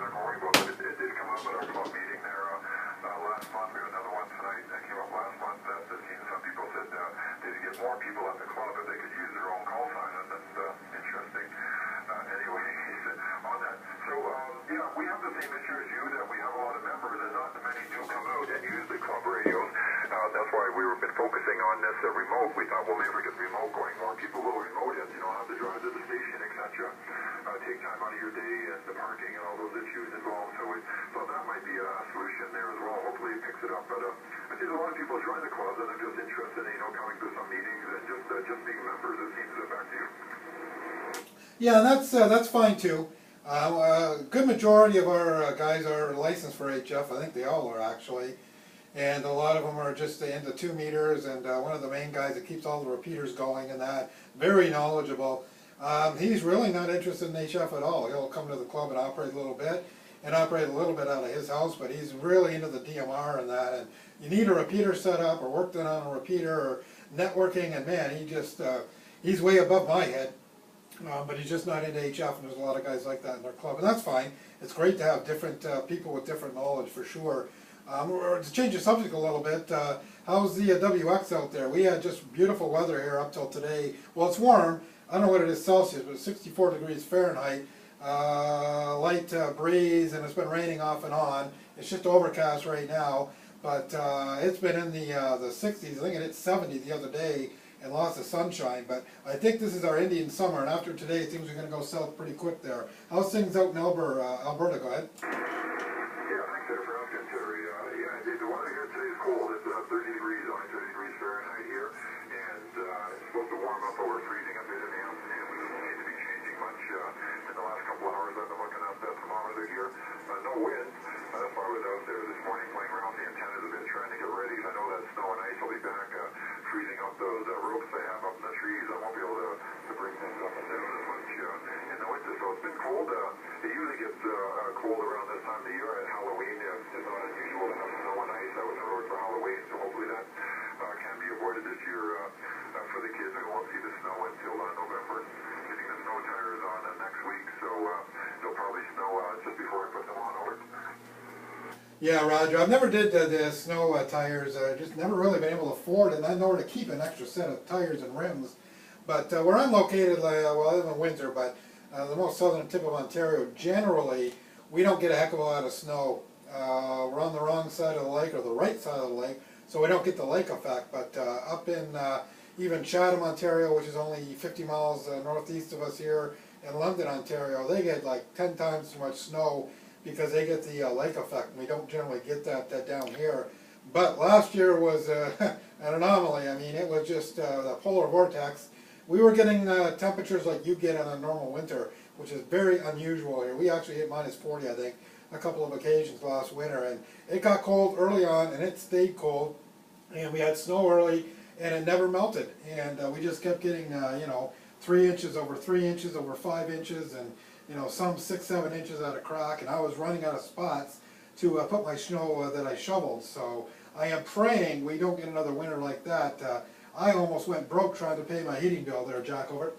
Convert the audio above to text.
they're going, but it did come up at our club meeting there last month. We had another one tonight that came up last month that some people said they could get more people at the club if they could use their own call sign, and that's interesting. Anyway, he said on that. So, yeah, we have the same issue as you, that we have a lot of members and not many do come out and use the club radios. That's why we've been focusing on this remote. We thought, well, maybe we get remote going, more people will remote it. You don't have to drive to the station, etc. Take time out of your day and the parking and all those issues involved. So we thought that might be a solution there as well. Hopefully it picks it up. But I see a lot of people join the club and they're just interested in, coming to some meetings and just being members. It seems back to you. Yeah, that's fine too. A good majority of our guys are licensed for HF. I think they all are actually. And a lot of them are just into 2 meters, and one of the main guys that keeps all the repeaters going and that, very knowledgeable. He's really not interested in HF at all. He'll come to the club and operate a little bit, and operate a little bit out of his house, but he's really into the DMR and that. And you need a repeater set up or worked on a repeater or networking, and man, he's way above my head. But he's just not into HF, and there's a lot of guys like that in their club, and that's fine. It's great to have different people with different knowledge for sure. To change the subject a little bit, how's the WX out there? We had just beautiful weather here up till today. Well, it's warm. I don't know what it is Celsius, but it's 64 degrees Fahrenheit. Light breeze, and it's been raining off and on. It's just overcast right now, but it's been in the 60s. I think it hit 70 the other day and lots of sunshine. But I think this is our Indian summer, and after today, things are going to go south pretty quick there. How's things out in Alberta? Go ahead. The weather here today is cold. It's 30 degrees, only 30 degrees Fahrenheit here, and it's supposed to warm up over freezing a bit in the afternoon. We don't seem to be changing much in the last couple of hours. I've been looking at the thermometer here. No wind. That's why I was out there this morning playing around the antennas a bit, trying to get ready. I know that snow and ice will be back freezing up those ropes they have up in the trees. I won't be able to bring things up and down as much in the winter. So it's been cold. It usually gets cold around this time of the year at Halloween. It's not unusual to have snow and ice out on the road for Halloween, so hopefully that can be avoided this year for the kids. We won't see the snow until November. Getting the snow tires on next week, so they'll probably snow just before I put them on over. Yeah, Roger. I've never did the snow tires. Just never really been able to afford it. And I know where to keep an extra set of tires and rims. But where I'm located, well, I live in Windsor, but the most southern tip of Ontario, generally, we don't get a heck of a lot of snow. We're on the wrong side of the lake, or the right side of the lake, so we don't get the lake effect. But up in even Chatham, Ontario, which is only 50 miles northeast of us here, in London, Ontario, they get like 10 times too much snow because they get the lake effect, and we don't generally get that down here. But last year was an anomaly. I mean, it was just the polar vortex. We were getting temperatures like you get in a normal winter, which is very unusual here. We actually hit minus 40, I think, a couple of occasions last winter, and it got cold early on, and it stayed cold, and we had snow early, and it never melted, and we just kept getting 3 inches over 3 inches over 5 inches, and some 6-7 inches at a crack, and I was running out of spots to put my snow that I shoveled. So I am praying we don't get another winter like that. I almost went broke trying to pay my heating bill there, Jack, over.